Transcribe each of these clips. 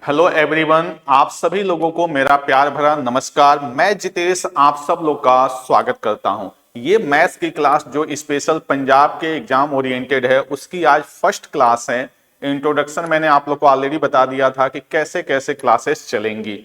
Hello everyone, आप सभी लोगों को मेरा प्यार भरा नमस्कार। मैं जितेश आप सब लोग का स्वागत करता हूं। ये मैथ्स की क्लास जो स्पेशल पंजाब के एग्जाम ओरिएंटेड है उसकी आज फर्स्ट क्लास है। इंट्रोडक्शन मैंने आप लोग को ऑलरेडी बता दिया था कि कैसे कैसे क्लासेस चलेंगी।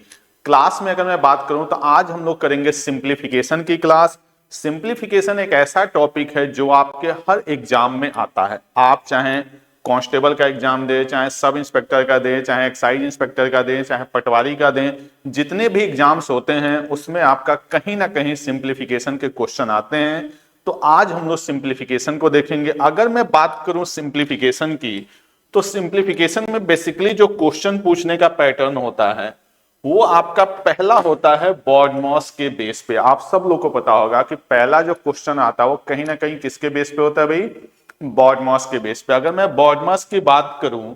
क्लास में अगर मैं बात करूं तो आज हम लोग करेंगे सिंप्लीफिकेशन की क्लास। सिंप्लीफिकेशन एक ऐसा टॉपिक है जो आपके हर एग्जाम में आता है। आप चाहे कांस्टेबल का एग्जाम दे, चाहे सब इंस्पेक्टर का दे, चाहे एक्साइज इंस्पेक्टर का दे, चाहे पटवारी का दे, जितने भी एग्जाम्स होते हैं उसमें आपका कहीं ना कहीं सिंप्लीफिकेशन के क्वेश्चन आते हैं। तो आज हम लोग सिंप्लीफिकेशन को देखेंगे। अगर मैं बात करूं सिंप्लीफिकेशन की, तो सिंप्लीफिकेशन में बेसिकली जो क्वेश्चन पूछने का पैटर्न होता है वो आपका पहला होता है बॉडमॉस के बेस पे। आप सब लोग को पता होगा कि पहला जो क्वेश्चन आता है वो कहीं ना कहीं किसके बेस पे होता है भाई? बॉडमॉस के बेस पे। अगर मैं बॉडमॉस की बात करूं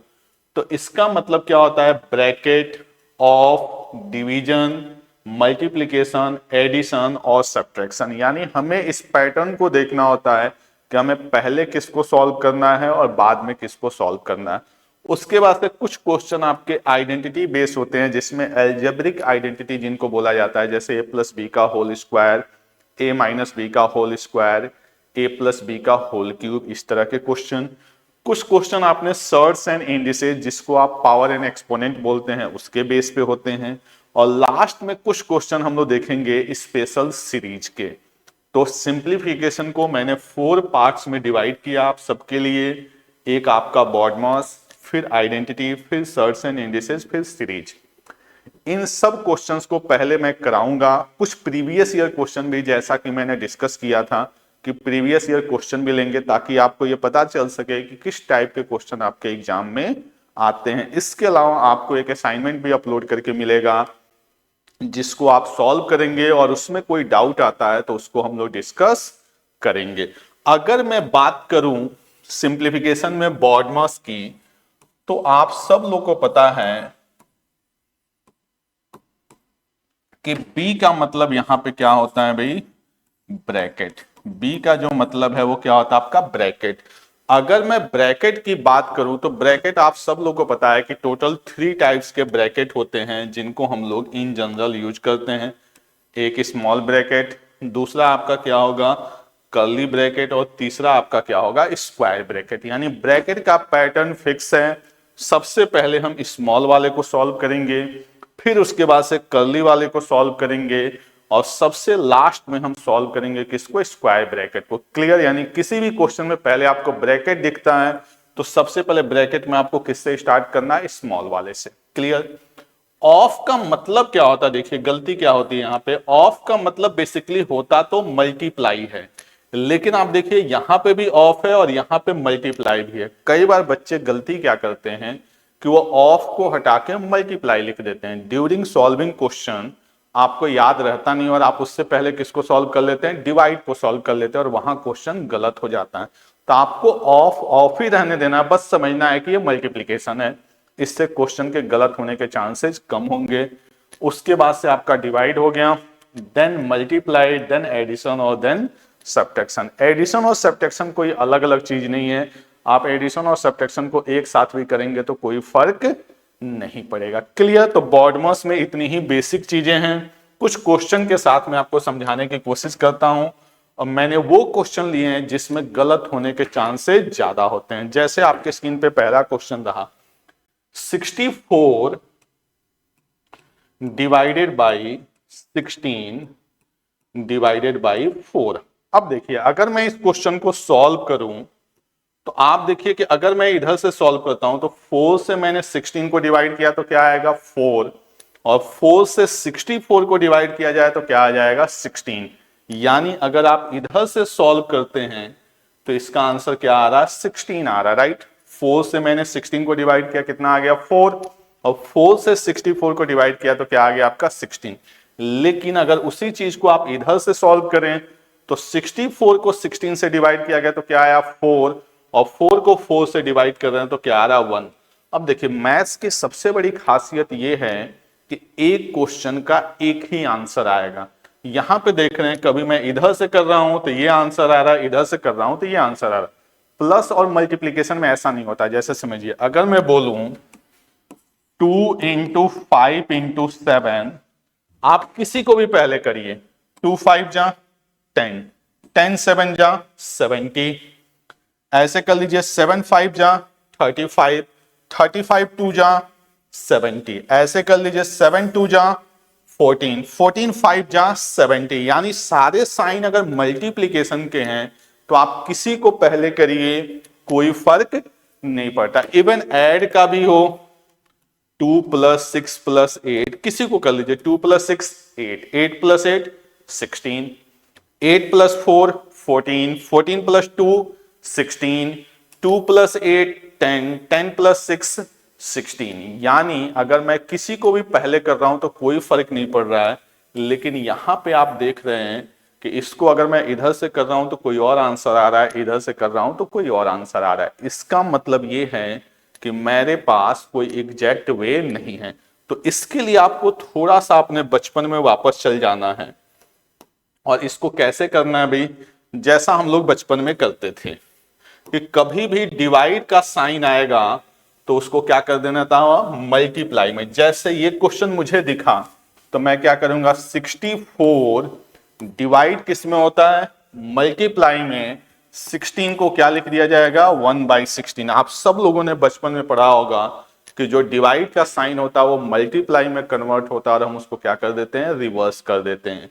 तो इसका मतलब क्या होता है? Bracket of division, multiplication, addition और सब्ट्रैक्शन। यानी हमें इस पैटर्न को देखना होता है कि हमें पहले किसको सॉल्व करना है और बाद में किसको सॉल्व करना है। उसके बाद से कुछ क्वेश्चन आपके आइडेंटिटी बेस होते हैं, जिसमें एल्जेब्रिक आइडेंटिटी जिनको बोला जाता है, जैसे a प्लस बी का whole square, a minus b का whole square, a plus b का होल क्यूब, इस तरह के क्वेश्चन। कुछ क्वेश्चन आपने सर्ट्स एंड इंडिसेस, जिसको आप पावर एंड एक्सपोनेंट बोलते हैं, उसके बेस पे होते हैं। और लास्ट में कुछ क्वेश्चन हम लोग देखेंगे स्पेशल सीरीज के। तो सिंप्लीफिकेशन को मैंने 4 पार्ट्स में डिवाइड किया आप सबके लिए। एक आपका बॉडमॉस, फिर आइडेंटिटी, फिर सर्ट्स एंड इंडिसेस, फिर सीरीज। इन सब क्वेश्चंस को पहले मैं कराऊंगा। कुछ प्रीवियस ईयर क्वेश्चन भी, जैसा कि मैंने डिस्कस किया था कि प्रीवियस ईयर क्वेश्चन भी लेंगे, ताकि आपको यह पता चल सके कि किस टाइप के क्वेश्चन आपके एग्जाम में आते हैं। इसके अलावा आपको एक असाइनमेंट भी अपलोड करके मिलेगा जिसको आप सॉल्व करेंगे, और उसमें कोई डाउट आता है तो उसको हम लोग डिस्कस करेंगे। अगर मैं बात करूं सिंप्लीफिकेशन में बॉडमॉस की, तो आप सब लोग को पता है कि B का मतलब यहां पे क्या होता है भाई? ब्रैकेट। B का जो मतलब है वो क्या होता है आपका? ब्रैकेट। अगर मैं ब्रैकेट की बात करूं तो ब्रैकेट आप सब लोग को पता है कि टोटल 3 टाइप्स के ब्रैकेट होते हैं जिनको हम लोग इन जनरल यूज करते हैं। एक स्मॉल ब्रैकेट, दूसरा आपका क्या होगा? कर्ली ब्रैकेट, और तीसरा आपका क्या होगा? Square bracket. यानी ब्रैकेट का पैटर्न फिक्स है। सबसे पहले हम स्मॉल वाले को सॉल्व करेंगे, फिर उसके बाद से कर्ली वाले को सॉल्व करेंगे, और सबसे लास्ट में हम सॉल्व करेंगे किसको? स्क्वायर ब्रैकेट को। क्लियर? यानी किसी भी क्वेश्चन में पहले आपको ब्रैकेट दिखता है तो सबसे पहले ब्रैकेट में आपको किससे स्टार्ट करना है? स्मॉल वाले से। क्लियर? ऑफ का मतलब क्या होता है? देखिए गलती क्या होती है यहाँ पे। ऑफ का मतलब बेसिकली होता तो मल्टीप्लाई है, लेकिन आप देखिए यहां पे भी ऑफ है और यहां पे मल्टीप्लाई भी है। कई बार बच्चे गलती क्या करते हैं कि वो ऑफ को हटा के मल्टीप्लाई लिख देते हैं। ड्यूरिंग सॉल्विंग क्वेश्चन आपको याद रहता नहीं और आप उससे पहले किसको सॉल्व कर लेते हैं? डिवाइड को सॉल्व कर लेते हैं, और वहां क्वेश्चन गलत हो जाता है। तो आपको ऑफ ऑफ ही रहने देना है, बस समझना है कि ये मल्टीप्लीकेशन है। इससे क्वेश्चन के गलत होने के चांसेस कम होंगे। उसके बाद से आपका डिवाइड हो गया, देन मल्टीप्लाई, देन एडिशन, और देन सब्ट्रैक्शन। एडिशन और सब्ट्रैक्शन कोई अलग अलग चीज नहीं है। आप एडिशन और सब्ट्रैक्शन को एक साथ भी करेंगे तो कोई फर्क नहीं पड़ेगा। क्लियर? तो बॉडमॉस में इतनी ही बेसिक चीजें हैं। कुछ क्वेश्चन के साथ मैं आपको समझाने की कोशिश करता हूं, और मैंने वो क्वेश्चन लिए हैं जिसमें गलत होने के चांसेस ज्यादा होते हैं। जैसे आपके स्क्रीन पे पहला क्वेश्चन रहा, 64 डिवाइडेड बाई 16 डिवाइडेड बाई 4। अब देखिए अगर मैं इस क्वेश्चन को सॉल्व करूं तो आप देखिए कि अगर मैं इधर से सॉल्व करता हूं तो 4 से मैंने 16 को डिवाइड किया तो क्या आएगा? 4। और 4 से 64 को डिवाइड किया जाए तो क्या आ जाएगा? 16। यानी अगर आप इधर से सॉल्व करते हैं तो इसका आंसर क्या आ रहा है? 16 आ रहा है, राइट? 4 से मैंने 16 को डिवाइड किया, कितना आ गया? 4। और 4 से 64 को डिवाइड किया तो क्या आ गया आपका? 16। लेकिन अगर उसी चीज को आप इधर से सॉल्व करें तो 64 को 16 से डिवाइड किया गया तो क्या आया? 4। और 4 को 4 से डिवाइड कर रहे हैं तो क्या आ रहा? 1। अब देखिए मैथ्स की सबसे बड़ी खासियत यह है कि एक क्वेश्चन का एक ही आंसर आएगा। यहां पे देख रहे हैं कभी मैं इधर से कर रहा हूं तो ये आंसर आ रहा है, इधर से कर रहा हूं तो ये आंसर आ रहा है। प्लस और मल्टीप्लीकेशन में ऐसा नहीं होता। जैसे समझिए अगर मैं बोलूं 2 × 5 × 7, आप किसी को भी पहले करिए। 2 5 जा 10, 10 7 जा 70, ऐसे कर लीजिए। 7 5 जा 35, 35 2 जा 70, ऐसे कर लीजिए। 7 2 जा 14, 14 5 जा 70। यानी सारे साइन अगर मल्टीप्लीकेशन के हैं तो आप किसी को पहले करिए, कोई फर्क नहीं पड़ता। इवन ऐड का भी हो, 2 + 6 + 8, किसी को कर लीजिए। 2 + 6 8, 8 + 8 16, 8 + 4 14, 14 + 2 16, 2 + 8 10, 10 + 6 16। यानी अगर मैं किसी को भी पहले कर रहा हूं तो कोई फर्क नहीं पड़ रहा है, लेकिन यहां पे आप देख रहे हैं कि इसको अगर मैं इधर से कर रहा हूं तो कोई और आंसर आ रहा है, इधर से कर रहा हूं तो कोई और आंसर आ रहा है। इसका मतलब ये है कि मेरे पास कोई एग्जैक्ट वे नहीं है। तो इसके लिए आपको थोड़ा सा अपने बचपन में वापस चल जाना है। और इसको कैसे करना है भाई? जैसा हम लोग बचपन में करते थे कि कभी भी डिवाइड का साइन आएगा तो उसको क्या कर देना था? मल्टीप्लाई में। जैसे ये क्वेश्चन मुझे दिखा तो मैं क्या करूंगा? 64 डिवाइड किस में होता है? मल्टीप्लाई में। 16 को क्या लिख दिया जाएगा? 1/16। आप सब लोगों ने बचपन में पढ़ा होगा कि जो डिवाइड का साइन होता है वो मल्टीप्लाई में कन्वर्ट होता है और हम उसको क्या कर देते हैं? रिवर्स कर देते हैं।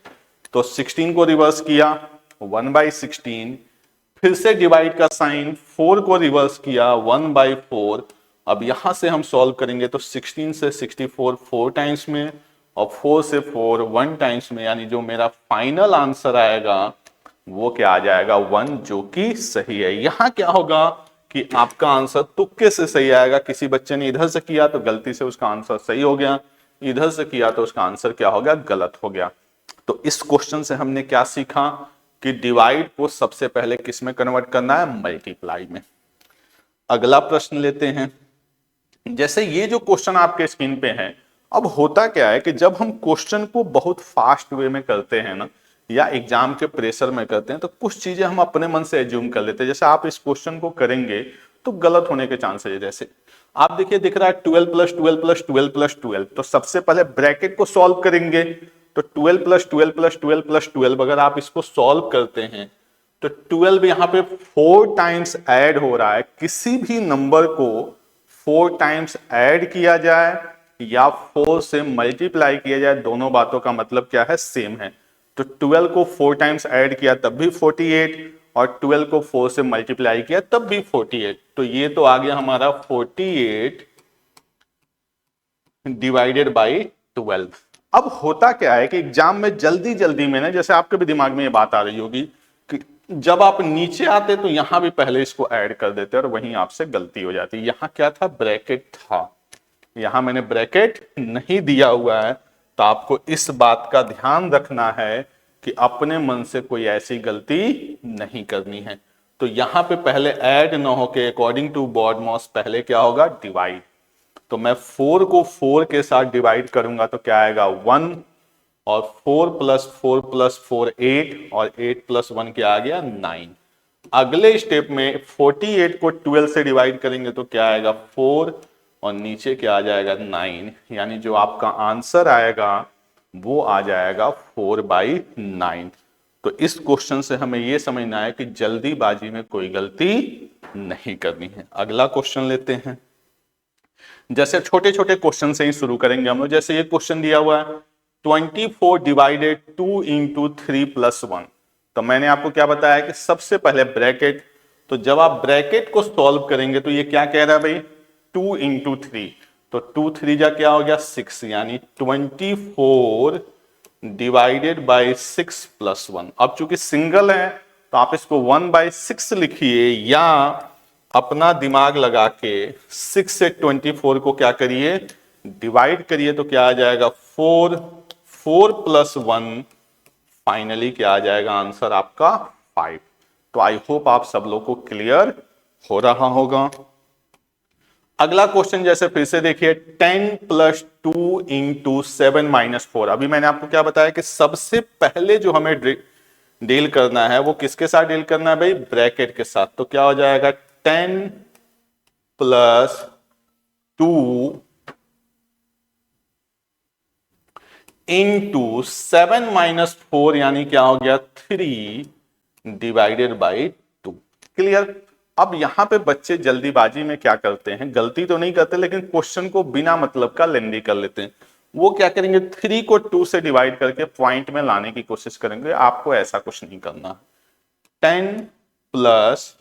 तो 16 को रिवर्स किया 1/16, फिर से डिवाइड का साइन 4 को रिवर्स किया 1/4। अब यहां से हम सॉल्व करेंगे तो 16 से 64 4 टाइम्स में और 4 से 4 1 टाइम्स में। यानी जो मेरा फाइनल आंसर आएगा वो क्या आ जाएगा? 1, जो कि सही है। यहां क्या होगा कि आपका आंसर तुक्के से सही आएगा। किसी बच्चे ने इधर से किया तो गलती से उसका आंसर सही हो गया, इधर से किया तो उसका आंसर क्या हो गया? गलत हो गया। तो इस क्वेश्चन से हमने क्या सीखा कि डिवाइड को सबसे पहले किस में कन्वर्ट करना है? मल्टीप्लाई में। अगला प्रश्न लेते हैं। जैसे ये जो क्वेश्चन आपके स्क्रीन पे है, अब होता क्या है कि जब हम क्वेश्चन को बहुत फास्ट वे में करते हैं ना, या एग्जाम के प्रेशर में करते हैं, तो कुछ चीजें हम अपने मन से एज्यूम कर लेते हैं। जैसे आप इस क्वेश्चन को करेंगे तो गलत होने के चांसेस है। जैसे आप देखिए, दिख रहा है 12 + 12 + 12 + 12, तो सबसे पहले ब्रैकेट को सॉल्व करेंगे। तो 12 + 12 + 12 + 12, अगर आप इसको सॉल्व करते हैं तो 12 यहां पे 4 टाइम्स ऐड हो रहा है। किसी भी नंबर को 4 टाइम्स ऐड किया जाए या 4 से मल्टीप्लाई किया जाए, दोनों बातों का मतलब क्या है? सेम है। तो 12 को 4 टाइम्स ऐड किया तब भी 48, और 12 को 4 से मल्टीप्लाई किया तब भी 48। तो ये तो आ गया हमारा 48 डिवाइडेड बाई 12। अब होता क्या है कि एग्जाम में जल्दी जल्दी में ना, जैसे आपके भी दिमाग में ये बात आ रही होगी कि जब आप नीचे आते तो यहां भी पहले इसको ऐड कर देते और वहीं आपसे गलती हो जाती। यहां क्या था? ब्रैकेट था। यहां मैंने ब्रैकेट नहीं दिया हुआ है। तो आपको इस बात का ध्यान रखना है कि अपने मन से कोई ऐसी गलती नहीं करनी है। तो यहां पे पहले ऐड ना होके अकॉर्डिंग टू बॉडमॉस पहले क्या होगा? डिवाइड। तो मैं 4 को 4 के साथ डिवाइड करूंगा तो क्या आएगा? 1, और 4 + 4 + 4 8, और 8 + 1 क्या आ गया? 9। अगले स्टेप में 48 को 12 से डिवाइड करेंगे तो क्या आएगा? 4, और नीचे क्या आ जाएगा? 9। यानी जो आपका आंसर आएगा वो आ जाएगा 4/9। तो इस क्वेश्चन से हमें यह समझना है कि जल्दीबाजी में कोई गलती नहीं करनी है। अगला क्वेश्चन लेते हैं। जैसे छोटे छोटे क्वेश्चन से ही शुरू करेंगे हम लोग। जैसे ये क्वेश्चन दिया हुआ है 24 डिवाइडेड 2 × 3 + 1। तो मैंने आपको क्या बताया कि सबसे पहले ब्रैकेट। तो जब आप ब्रैकेट को सॉल्व करेंगे तो ये क्या कह रहा है भाई? 2 × 3। तो 2 3 जा क्या हो गया? 6। यानी 24 डिवाइडेड बाई 6 + 1। अब चूंकि सिंगल है तो आप इसको 1/6 लिखिए, या अपना दिमाग लगा के 6 से 24 को क्या करिए? डिवाइड करिए। तो क्या आ जाएगा? 4, 4 + 1, फाइनली क्या आ जाएगा आंसर आपका? 5। तो आई होप आप सब लोग को क्लियर हो रहा होगा। अगला क्वेश्चन जैसे फिर से देखिए 10 + 2 × 7 - 4। अभी मैंने आपको क्या बताया कि सबसे पहले जो हमें डील करना है वो किसके साथ डील करना है भाई? ब्रैकेट के साथ। तो क्या हो जाएगा? 10 + 2 इंटू 7 माइनस 4 यानी क्या हो गया 3 डिवाइडेड बाई 2। क्लियर। अब यहां पे बच्चे जल्दीबाजी में क्या करते हैं, गलती तो नहीं करते लेकिन क्वेश्चन को बिना मतलब का लेंदी कर लेते हैं। वो क्या करेंगे 3 को 2 से डिवाइड करके पॉइंट में लाने की कोशिश करेंगे। आपको ऐसा कुछ नहीं करना। 10 प्लस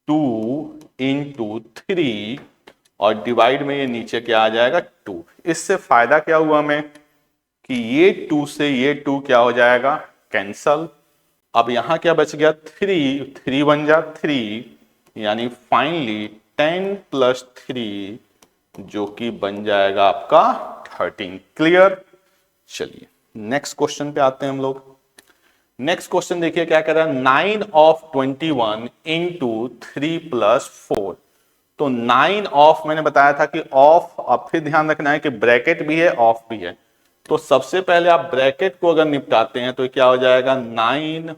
2 इंटू 3 और डिवाइड में ये नीचे क्या आ जाएगा 2। इससे फायदा क्या हुआ हमें कि ये 2 से ये 2 क्या हो जाएगा कैंसल। अब यहां क्या बच गया 3, 3 बन जा 3 यानी फाइनली 10 प्लस 3 जो कि बन जाएगा आपका 13। क्लियर। चलिए नेक्स्ट क्वेश्चन पे आते हैं हम लोग। नेक्स्ट क्वेश्चन देखिए क्या कह रहा है 9 ऑफ 21 इंटू 3 प्लस 4। तो 9 ऑफ मैंने बताया था कि ऑफ, अब फिर ध्यान रखना है कि ब्रैकेट भी है ऑफ भी है। तो सबसे पहले आप ब्रैकेट को अगर निपटाते हैं तो क्या हो जाएगा 9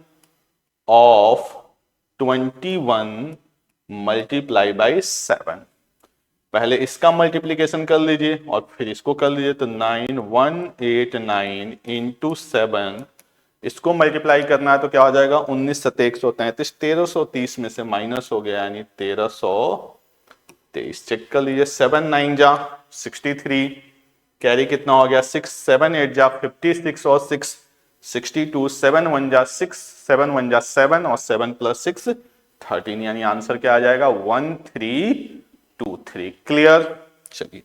ऑफ 21 मल्टीप्लाई बाई 7। पहले इसका मल्टीप्लीकेशन कर लीजिए और फिर इसको कर लीजिए। तो 9189 इंटू 7, इसको मल्टीप्लाई करना है तो क्या हो जाएगा 19 7 133, 1330 में से माइनस हो गया यानी 1323। चेक कर लीजिए 7 9 जा 63, कैरी कितना हो गया 6 7 8 जा 56 और 6 62, 7 1 जा 6 7 1 जा 7 और 7 प्लस 6 13 यानी आंसर क्या आ जाएगा 1323। क्लियर। चलिए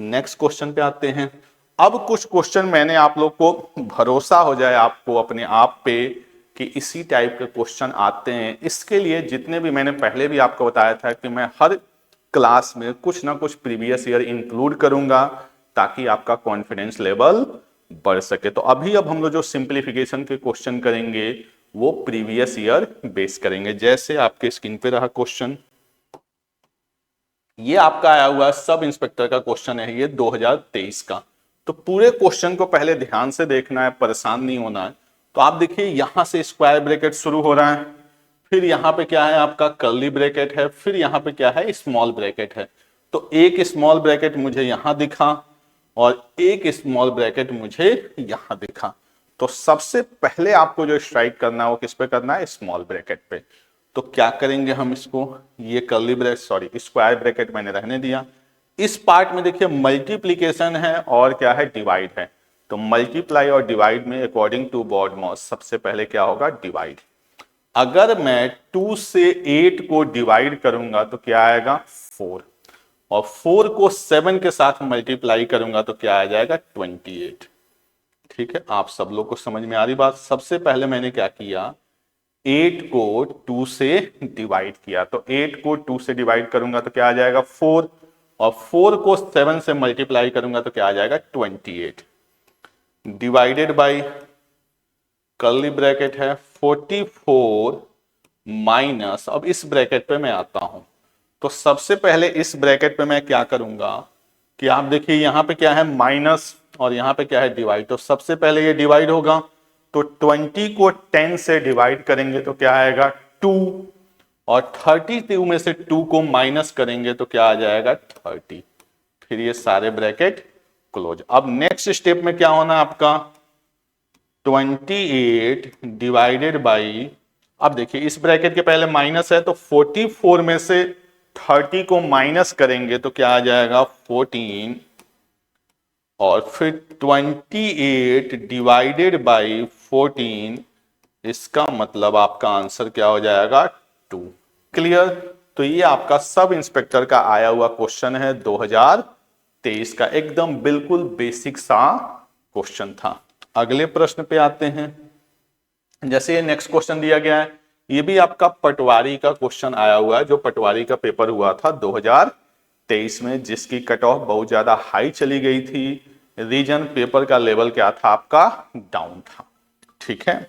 नेक्स्ट क्वेश्चन पे आते हैं। अब कुछ क्वेश्चन मैंने आप लोग को भरोसा हो जाए आपको अपने आप पे कि इसी टाइप के क्वेश्चन आते हैं, इसके लिए जितने भी मैंने पहले भी आपको बताया था कि मैं हर क्लास में कुछ ना कुछ प्रीवियस ईयर इंक्लूड करूंगा ताकि आपका कॉन्फिडेंस लेवल बढ़ सके। तो अभी अब हम लोग जो सिंप्लीफिकेशन के क्वेश्चन करेंगे वो प्रीवियस ईयर बेस करेंगे। जैसे आपके स्क्रीन पे रहा क्वेश्चन, ये आपका आया हुआ सब इंस्पेक्टर का क्वेश्चन है, ये 2023 का। तो पूरे क्वेश्चन को पहले ध्यान से देखना है, परेशान नहीं होना है। तो आप देखिए यहां से स्क्वायर ब्रैकेट शुरू हो रहा है, फिर यहाँ पे क्या है आपका कर्ली ब्रैकेट है, फिर यहाँ पे क्या है स्मॉल ब्रैकेट है। तो एक स्मॉल ब्रैकेट मुझे यहां दिखा और एक स्मॉल ब्रैकेट मुझे यहां दिखा। तो सबसे पहले आपको जो स्ट्राइक करना है वो किस पे करना है स्मॉल ब्रैकेट पे। तो क्या करेंगे हम इसको, ये curly bracket sorry square bracket मैंने रहने दिया। इस पार्ट में देखिए मल्टीप्लीकेशन है और क्या है डिवाइड है। तो मल्टीप्लाई और डिवाइड में अकॉर्डिंग टू बॉडमॉस सबसे पहले क्या होगा डिवाइड। अगर मैं 2 से 8 को डिवाइड करूंगा तो क्या आएगा 4 और 4 को 7 के साथ मल्टीप्लाई करूंगा तो क्या आ जाएगा 28। ठीक है, आप सब लोग को समझ में आ रही बात। सबसे पहले मैंने क्या किया 8 को 2 से डिवाइड किया। तो 8 को 2 से डिवाइड करूंगा तो क्या आ जाएगा 4 और 4 को 7 से मल्टीप्लाई करूंगा तो क्या आ जाएगा 28 डिवाइडेड बाय कर्ली ब्रैकेट है 44 माइनस। अब इस ब्रैकेट पे मैं आता हूं तो सबसे पहले इस ब्रैकेट पे मैं क्या करूंगा कि आप देखिए यहां पे क्या है माइनस और यहां पे क्या है डिवाइड। तो सबसे पहले ये डिवाइड होगा तो 20 को 10 से डिवाइड करेंगे तो क्या आएगा 2 और 32 में से 2 को माइनस करेंगे तो क्या आ जाएगा 30। फिर ये सारे ब्रैकेट क्लोज। अब नेक्स्ट स्टेप में क्या होना आपका 28 डिवाइडेड बाई, अब देखिए इस ब्रैकेट के पहले माइनस है तो 44 में से 30 को माइनस करेंगे तो क्या आ जाएगा 14 और फिर 28 डिवाइडेड बाई 14, इसका मतलब आपका आंसर क्या हो जाएगा 2। क्लियर। तो ये आपका सब इंस्पेक्टर का आया हुआ क्वेश्चन है 2023 का, एकदम बिल्कुल बेसिक सा क्वेश्चन था। अगले प्रश्न पे आते हैं। जैसे ये नेक्स्ट क्वेश्चन दिया गया है, ये भी आपका पटवारी का क्वेश्चन आया हुआ है, जो पटवारी का पेपर हुआ था 2023 में, जिसकी कट ऑफ बहुत ज्यादा हाई चली गई थी। रीजन पेपर का लेवल क्या था आपका डाउन था। ठीक है,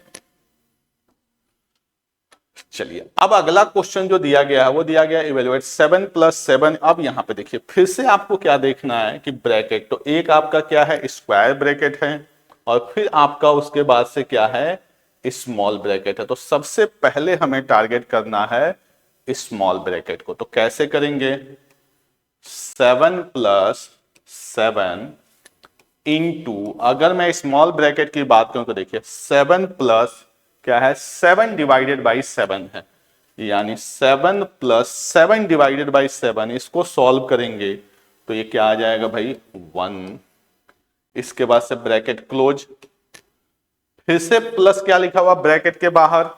चलिए अब अगला क्वेश्चन जो दिया गया है वो दिया गया इवेलुएट 7 + 7। अब यहां पे देखिए फिर से आपको क्या देखना है कि ब्रैकेट, तो एक आपका क्या है स्क्वायर ब्रैकेट है और फिर आपका उसके बाद से क्या है स्मॉल ब्रैकेट है। तो सबसे पहले हमें टारगेट करना है स्मॉल ब्रैकेट को। तो कैसे करेंगे 7 + 7 इनटू, अगर मैं स्मॉल ब्रैकेट की बात करूं तो देखिए 7 प्लस क्या है, 7 डिवाइडेड बाई 7 है, यानी 7 प्लस 7 डिवाइडेड बाई 7, इसको सॉल्व करेंगे तो ये क्या आ जाएगा भाई 1। इसके बाद से ब्रैकेट क्लोज, फिर से प्लस क्या लिखा हुआ ब्रैकेट के बाहर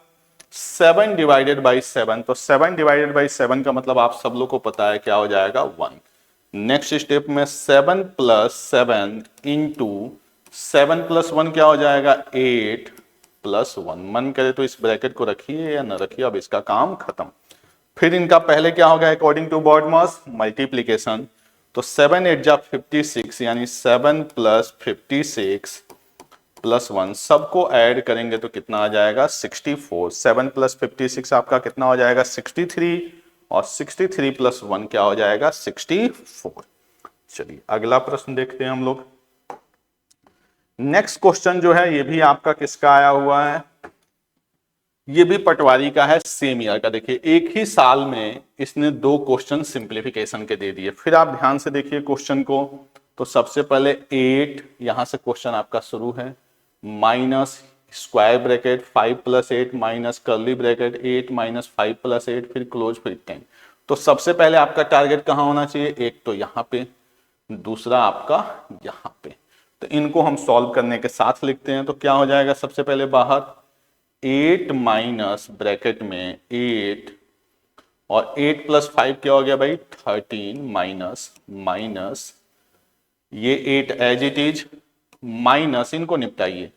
7 डिवाइडेड बाई 7, तो 7 डिवाइडेड बाई 7 का मतलब आप सब लोग को पता है क्या हो जाएगा 1। नेक्स्ट स्टेप में 7 प्लस 7 इंटू 7 प्लस 1 क्या हो जाएगा 8 प्लस 1। मन करे तो इस ब्रैकेट को रखिए या ना रखिए, अब इसका काम खत्म। फिर इनका पहले क्या होगा अकॉर्डिंग टू बॉडमॉस मल्टीप्लीकेशन, तो 7 8 जा 56, यानी 7 प्लस 56 प्लस 1 सबको ऐड करेंगे तो कितना आ जाएगा 64। 7 प्लस 56 आपका कितना हो जाएगा 63, और 63 प्लस 1 क्या हो जाएगा 64। चलिए अगला प्रश्न देखते हैं हम लोग। नेक्स्ट क्वेश्चन जो है ये भी आपका किसका आया हुआ है, ये भी पटवारी का है, सेम ईयर का। देखिए एक ही साल में इसने 2 क्वेश्चन सिंप्लीफिकेशन के दे दिए। फिर आप ध्यान से देखिए क्वेश्चन को, तो सबसे पहले 8 यहां से क्वेश्चन आपका शुरू है, minus square bracket 5 plus 8 minus curly bracket 8 minus 5 plus 8 फिर क्लोज फिर 10। तो सबसे पहले आपका टारगेट कहां होना चाहिए, एक तो यहां पे, दूसरा आपका यहां पे। तो इनको हम सॉल्व करने के साथ लिखते हैं, तो क्या हो जाएगा सबसे पहले बाहर 8 माइनस ब्रैकेट में 8 और 8 प्लस 5 क्या हो गया भाई 13 माइनस माइनस ये 8 एज इट इज माइनस, इनको निपटाइए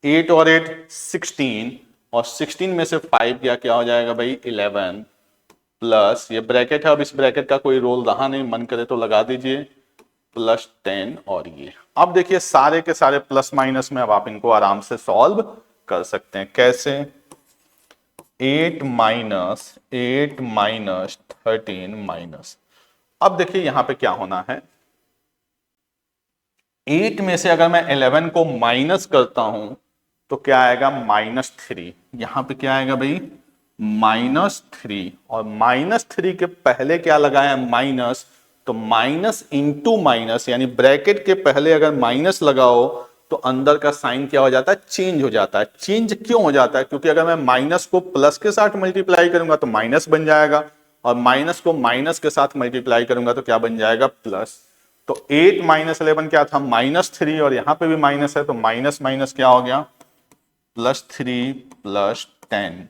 8 और 8 16, और 16 में से 5 क्या हो जाएगा भाई 11 प्लस ये ब्रैकेट है, अब इस ब्रैकेट का कोई रोल रहा नहीं, मन करे तो लगा दीजिए प्लस 10। और ये अब देखिए सारे के सारे प्लस माइनस में अब आप इनको आराम से सॉल्व कर सकते हैं। कैसे 8 माइनस 13 माइनस, अब देखिए यहां पे क्या होना है, 8 में से अगर मैं 11 को माइनस करता हूं तो क्या आएगा -3, यहां पे क्या आएगा भाई -3, और -3 के पहले क्या लगाया है माइनस, तो माइनस इंटू माइनस, यानी ब्रैकेट के पहले अगर माइनस लगाओ तो अंदर का साइन क्या हो जाता है चेंज हो जाता है। चेंज क्यों हो जाता है, क्योंकि अगर मैं माइनस को प्लस के साथ मल्टीप्लाई करूंगा तो माइनस बन जाएगा, और माइनस को माइनस के साथ मल्टीप्लाई करूंगा तो क्या बन जाएगा प्लस। तो 8 माइनस 11 क्या था -3, और यहां पे भी माइनस है तो माइनस माइनस क्या हो गया +3 प्लस 10।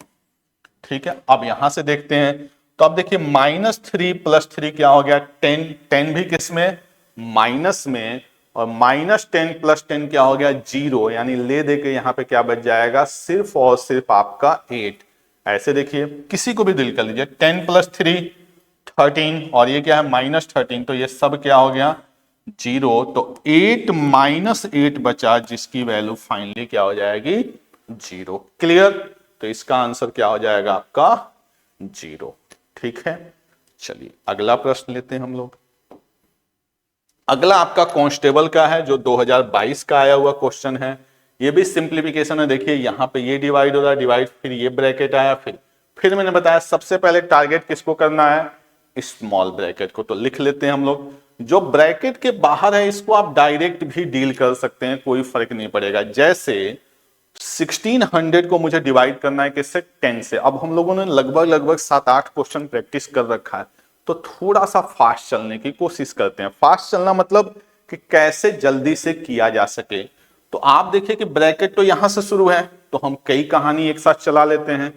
ठीक है, अब यहां से देखते हैं, तो अब देखिए -3 प्लस 3 क्या हो गया 10, 10 भी किसमें माइनस में, और -10 प्लस 10 क्या हो गया 0, यानी ले दे के यहां पे क्या बच जाएगा सिर्फ और सिर्फ आपका 8। ऐसे देखिए किसी को भी दिल कर लीजिए 10 प्लस 3 13, और ये क्या है -13, तो ये सब क्या हो गया 0, तो 8 माइनस 8 बचा जिसकी वैल्यू फाइनली क्या हो जाएगी 0। क्लियर, तो इसका आंसर क्या हो जाएगा आपका 0। ठीक है, चलिए अगला प्रश्न लेते हैं हम लोग। अगला आपका कांस्टेबल का है जो 2022 का आया हुआ क्वेश्चन है। ये भी सिंप्लीफिकेशन है। देखिए यहां पे ये डिवाइड हो रहा है, डिवाइड फिर ये ब्रैकेट आया, फिर मैंने बताया सबसे पहले टारगेट किसको करना है स्मॉल ब्रैकेट को, तो लिख लेते हैं हम लोग। जो ब्रैकेट के बाहर है इसको आप डायरेक्ट भी डील कर सकते हैं, कोई फर्क नहीं पड़ेगा। जैसे 1600 को मुझे डिवाइड करना है किससे 10 से। अब हम लोगों ने लगभग 7-8 क्वेश्चन प्रैक्टिस कर रखा है, तो थोड़ा सा फास्ट चलने की कोशिश करते हैं। फास्ट चलना मतलब कि कैसे जल्दी से किया जा सके। तो आप देखिए कि ब्रैकेट तो यहां से शुरू है, तो हम कई कहानी एक साथ चला लेते हैं।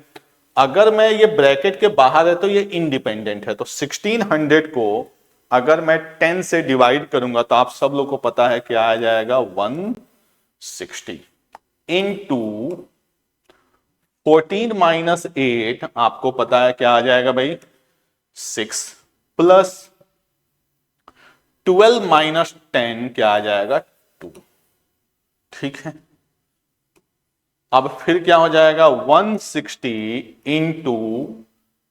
अगर मैं ये ब्रैकेट के बाहर है तो ये इंडिपेंडेंट है, तो 1600 को अगर मैं 10 से डिवाइड करूंगा तो आप सब लोग को पता है क्या आ जाएगा 160 इंटू 14 माइनस 8 आपको पता है क्या आ जाएगा भाई 6, प्लस 12 माइनस 10 क्या आ जाएगा 2। ठीक है, अब फिर क्या हो जाएगा 160 इंटू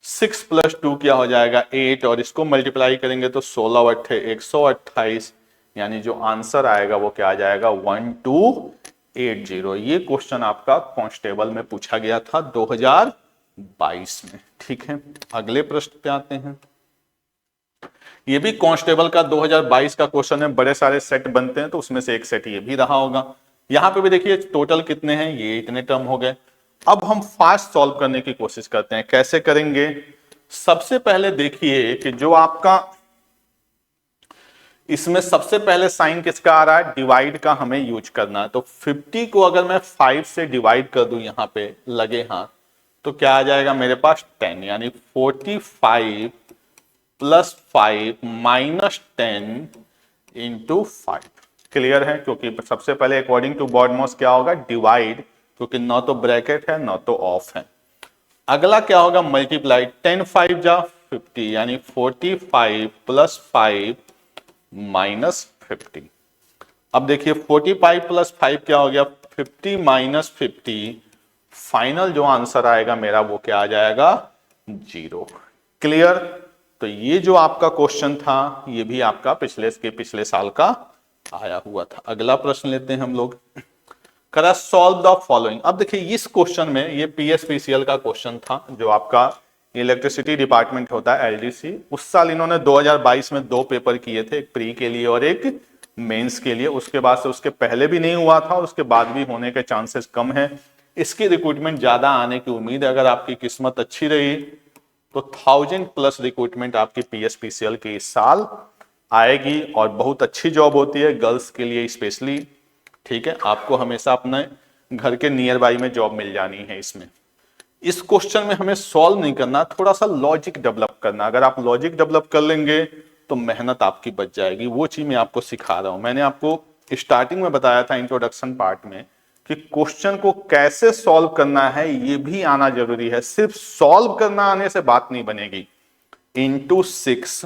6 प्लस 2 क्या हो जाएगा 8, और इसको मल्टीप्लाई करेंगे तो 16 अट्ठे 128, यानी जो आंसर आएगा वो क्या आ जाएगा 1280। ये क्वेश्चन आपका कांस्टेबल में पूछा गया था 2022 में। ठीक है, अगले प्रश्न पे आते हैं। ये भी कांस्टेबल का 2022 का क्वेश्चन है, बड़े सारे सेट बनते हैं तो उसमें से एक सेट ये भी रहा होगा। यहाँ पे भी देखिए टोटल कितने हैं, ये इतने टर्म हो गए। अब हम फास्ट सॉल्व करने की कोशिश करते हैं, कैसे करेंगे। सबसे पहले देखिए कि जो आपका इसमें सबसे पहले साइन किसका आ रहा है, डिवाइड का हमें यूज करना है। तो 50 को अगर मैं 5 से डिवाइड कर दूं यहां पे लगे हाथ, तो क्या आ जाएगा मेरे पास 10, यानी 45 प्लस 5 माइनस 10 इंटू 5। क्लियर है, क्योंकि सबसे पहले अकॉर्डिंग टू बॉडमॉस क्या होगा, डिवाइड, क्योंकि ना तो ब्रैकेट है ना तो ऑफ है। अगला क्या होगा, मल्टीप्लाई, 10 5 जा 50, यानी 45 प्लस 5 माइनस 50। अब देखिए 45 प्लस 5 क्या हो गया, 50 माइनस 50, फाइनल जो आंसर आएगा मेरा वो क्या आ जाएगा, 0। क्लियर। तो ये जो आपका क्वेश्चन था ये भी आपका पिछले साल का आया हुआ था। अगला प्रश्न लेते हैं हम लोग, करा सॉल्व द फॉलोइंग। अब देखिए इस क्वेश्चन में ये पीएसपीसीएल का क्वेश्चन था, जो आपका इलेक्ट्रिसिटी डिपार्टमेंट होता है एलडीसी। उस साल इन्होंने 2022 में 2 पेपर किए थे, एक प्री के लिए और एक मेंस के लिए। उसके बाद से उसके पहले भी नहीं हुआ था और उसके बाद भी होने के चांसेस कम है। इसकी रिक्रूटमेंट ज्यादा आने की उम्मीद है, अगर आपकी किस्मत अच्छी रही तो 1000+ रिक्रूटमेंट आपकी पीएसपीसीएल की इस साल आएगी और बहुत अच्छी जॉब होती है गर्ल्स के लिए स्पेशली। ठीक है, आपको हमेशा अपने घर के नियर बाई में जॉब मिल जानी है। इसमें इस क्वेश्चन में हमें सॉल्व नहीं करना, थोड़ा सा लॉजिक डेवलप करना। अगर आप लॉजिक डेवलप कर लेंगे तो मेहनत आपकी बच जाएगी। वो चीज मैं आपको सिखा रहा हूं। मैंने आपको स्टार्टिंग में बताया था इंट्रोडक्शन पार्ट में कि क्वेश्चन को कैसे सॉल्व करना है ये भी आना जरूरी है। सिर्फ सॉल्व करना आने से बात नहीं बनेगी। Into 6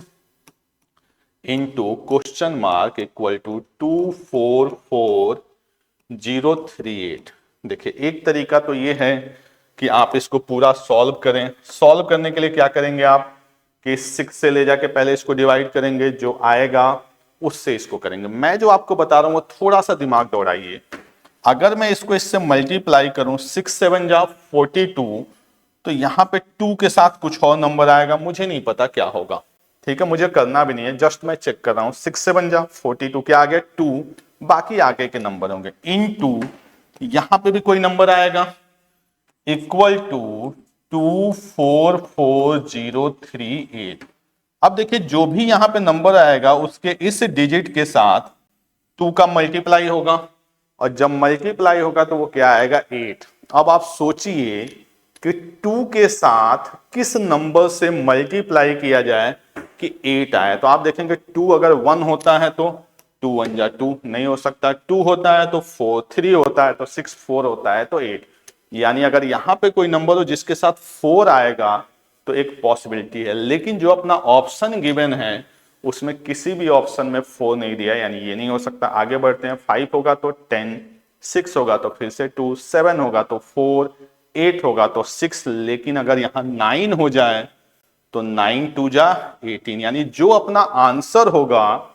into question mark equal to 244038। देखिए एक तरीका तो ये है कि आप इसको पूरा सॉल्व करें। सॉल्व करने के लिए क्या करेंगे आप कि 6 से ले जाके पहले इसको डिवाइड करेंगे, जो आएगा उससे इसको करेंगे। मैं जो आपको बता रहा हूं वो थोड़ा सा दिमाग दौड़ाइए। अगर मैं इसको इससे मल्टीप्लाई करूं, 6 7 जा 42, तो यहां पे 2 के साथ कुछ और नंबर आएगा, मुझे नहीं पता क्या होगा। ठीक है, मुझे करना भी नहीं है, जस्ट मैं चेक कर रहा हूं। 6 7 जा 42, क्या आ गया 2, बाकी आगे के नंबर होंगे। इनटू यहां पे भी कोई नंबर आएगा इक्वल टू 244038। अब देखिए जो भी यहां पे नंबर आएगा उसके इस डिजिट के साथ 2 का मल्टीप्लाई होगा, और जब मल्टीप्लाई होगा तो वो क्या आएगा 8। अब आप सोचिए कि 2 के साथ किस नंबर से मल्टीप्लाई किया जाए कि 8 आए। तो आप देखेंगे 2 अगर 1 होता है तो 2 1 जा 2 नहीं हो सकता, 2 होता है तो 4, 3 होता है तो 6, 4 होता है तो 8। यानी अगर यहां पे कोई नंबर हो जिसके साथ 4 आएगा तो एक पॉसिबिलिटी है। लेकिन जो अपना ऑप्शन गिवन है उसमें किसी भी ऑप्शन में 4 नहीं दिया, यानी ये नहीं हो सकता। आगे बढ़ते हैं, 5 होगा तो 10, 6 होगा तो फिर से 2, 7 होगा तो 4, 8 होगा तो 6। लेकिन अगर यहां 9 हो जाए तो 9 2 जा 18, यानी जो अपना आंसर होगा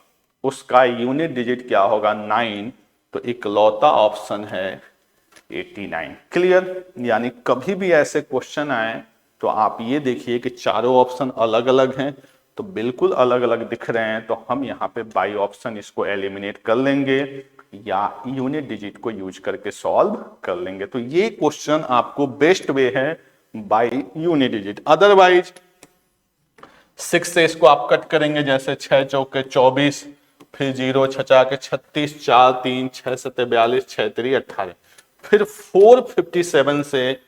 उसका यूनिट डिजिट क्या होगा 9। तो इकलौता ऑप्शन है 89। क्लियर। यानी कभी भी ऐसे क्वेश्चन आए तो आप ये देखिए कि चारों ऑप्शन अलग अलग हैं, तो बिल्कुल अलग अलग दिख रहे हैं तो हम यहाँ पे बाई ऑप्शन इसको एलिमिनेट कर लेंगे या यूनिट डिजिट को यूज करके सॉल्व कर लेंगे। तो ये क्वेश्चन आपको बेस्ट वे है बाई यूनिट डिजिट। अदरवाइज 6 से इसको आप कट करेंगे, जैसे 6 चौके 24, फिर 0 छचा के 36, 4 3 6 7 42, 6 3 18, फिर 457 से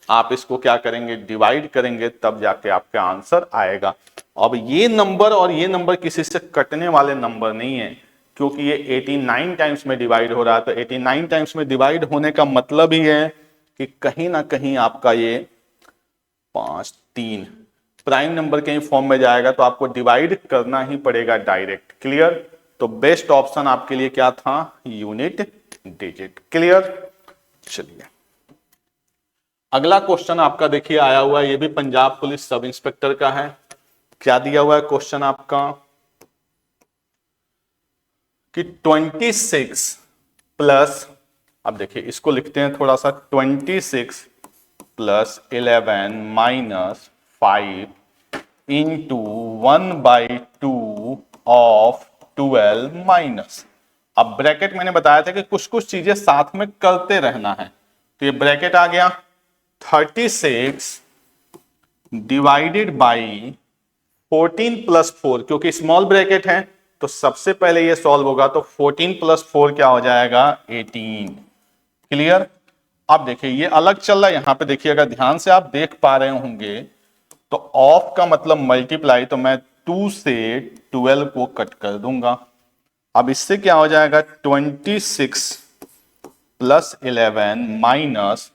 आप इसको क्या करेंगे डिवाइड करेंगे, तब जाके आपका आंसर आएगा। अब ये नंबर और ये नंबर किसी से कटने वाले नंबर नहीं है, क्योंकि ये 89 टाइम्स में डिवाइड हो रहा है। तो 89 टाइम्स में डिवाइड होने का मतलब ही है कि कहीं ना कहीं आपका ये 5 3 प्राइम नंबर के फॉर्म में जाएगा, तो आपको डिवाइड करना ही पड़ेगा डायरेक्ट। क्लियर। तो बेस्ट ऑप्शन आपके लिए क्या था, यूनिट डिजिट। क्लियर। चलिए अगला क्वेश्चन आपका देखिए आया हुआ है, ये भी पंजाब पुलिस सब इंस्पेक्टर का है। क्या दिया हुआ है क्वेश्चन आपका कि 26 प्लस, अब देखिए इसको लिखते हैं थोड़ा सा, 26 plus 11 minus 5 into 1/2 of 12 minus, अब ब्रैकेट मैंने बताया था कि कुछ कुछ चीजें साथ में करते रहना है, तो ये ब्रैकेट आ गया 36 डिवाइडेड बाई 14 प्लस 4, क्योंकि स्मॉल ब्रैकेट है तो सबसे पहले ये सॉल्व होगा, तो 14 प्लस 4 क्या हो जाएगा 18। क्लियर। अब देखिए ये अलग चल रहा है, यहां पे देखिए अगर ध्यान से आप देख पा रहे होंगे तो ऑफ का मतलब मल्टीप्लाई, तो मैं 2 से 12 को कट कर दूंगा। अब इससे क्या हो जाएगा 26 प्लस 11 माइनस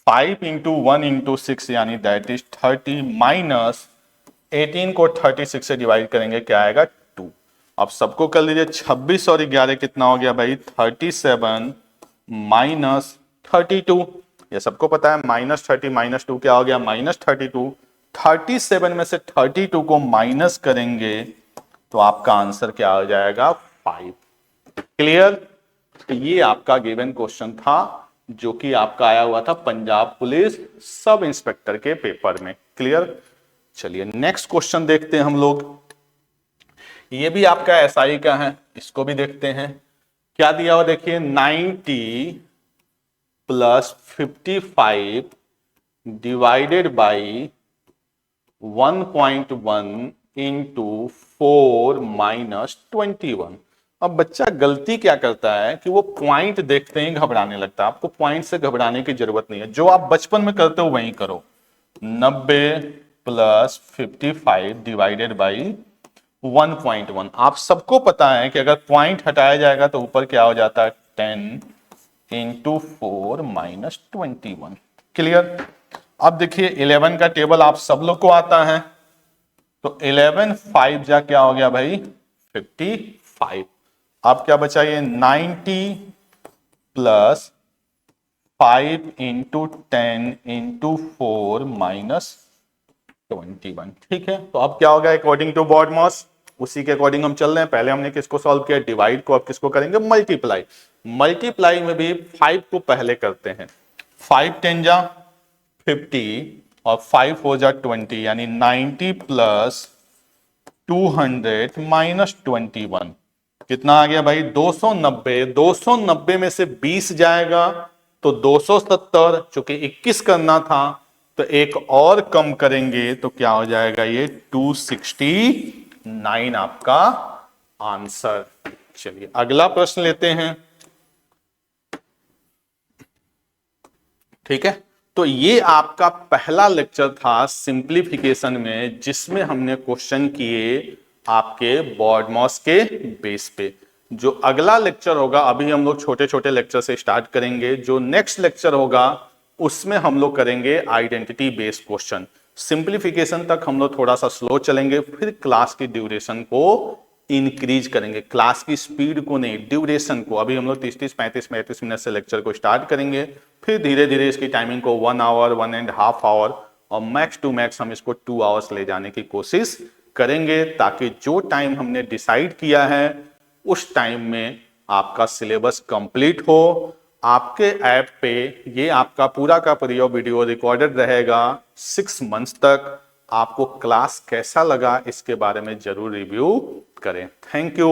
5 इंटू 1 इंटू 6 यानी दैट इज 30 माइनस 18 को 36 से डिवाइड करेंगे क्या आएगा 2। अब सबको कर लीजिए, 26 और 11 कितना हो गया भाई 37 माइनस 32, ये सबको पता है माइनस 30 माइनस 2 क्या हो गया माइनस 32। 37 में से 32 को माइनस करेंगे तो आपका आंसर क्या हो जाएगा 5। क्लियर। ये आपका गिवन क्वेश्चन था जो कि आपका आया हुआ था पंजाब पुलिस सब इंस्पेक्टर के पेपर में। क्लियर। चलिए नेक्स्ट क्वेश्चन देखते हैं हम लोग, ये भी आपका एसआई का है, इसको भी देखते हैं क्या दिया हुआ। देखिए 90 plus 55 divided by 1.1 into 4 minus 21। अब बच्चा गलती क्या करता है कि वो पॉइंट देखते ही घबराने लगता है। आपको पॉइंट से घबराने की जरूरत नहीं है, जो आप बचपन में करते हो वही करो। 90 प्लस 55 डिवाइडेड बाई 1.1, आप सबको पता है कि अगर पॉइंट हटाया जाएगा तो ऊपर क्या हो जाता है 10 इंटू 4 माइनस 21। क्लियर। अब देखिए 11 का टेबल आप सब लोग को आता है, तो 11 5 जा क्या हो गया भाई 55। अब क्या बचा ये 90 प्लस 5 इंटू 10 इंटू 4 माइनस 21। ठीक है, तो अब क्या होगा अकॉर्डिंग टू बॉडमॉस, उसी के अकॉर्डिंग हम चल रहे हैं। पहले हमने किसको सॉल्व किया डिवाइड को, अब किसको करेंगे मल्टीप्लाई। मल्टीप्लाई में भी 5 को पहले करते हैं, 5 10 जा 50 और 5 हो जा 20 यानी 90 प्लस 200 माइनस 21 कितना आ गया भाई 290। 290 में से 20 जाएगा तो 270, चूंकि 21 करना था तो एक और कम करेंगे तो क्या हो जाएगा ये 269 आपका आंसर। चलिए अगला प्रश्न लेते हैं। ठीक है, तो ये आपका पहला लेक्चर था सिंप्लीफिकेशन में, जिसमें हमने क्वेश्चन किए आपके बॉडमॉस के बेस पे। जो अगला लेक्चर होगा, अभी हम लोग छोटे छोटे लेक्चर से स्टार्ट करेंगे, जो नेक्स्ट लेक्चर होगा उसमें हम लोग करेंगे आइडेंटिटी बेस्ड क्वेश्चन। सिंप्लीफिकेशन तक हम लोग थोड़ा सा स्लो चलेंगे, फिर क्लास की ड्यूरेशन को इंक्रीज करेंगे, क्लास की स्पीड को नहीं ड्यूरेशन को। अभी हम लोग 30 35 मिनट से लेक्चर को स्टार्ट करेंगे, फिर धीरे धीरे इसकी टाइमिंग को 1 आवर 1.5 आवर और मैक्स टू मैक्स हम इसको 2 आवर्स ले जाने की कोशिश करेंगे, ताकि जो टाइम हमने डिसाइड किया है उस टाइम में आपका सिलेबस कंप्लीट हो। आपके ऐप पे ये आपका पूरा का पूरा वीडियो रिकॉर्डेड रहेगा 6 मंथ्स तक। आपको क्लास कैसा लगा इसके बारे में जरूर रिव्यू करें। Thank you.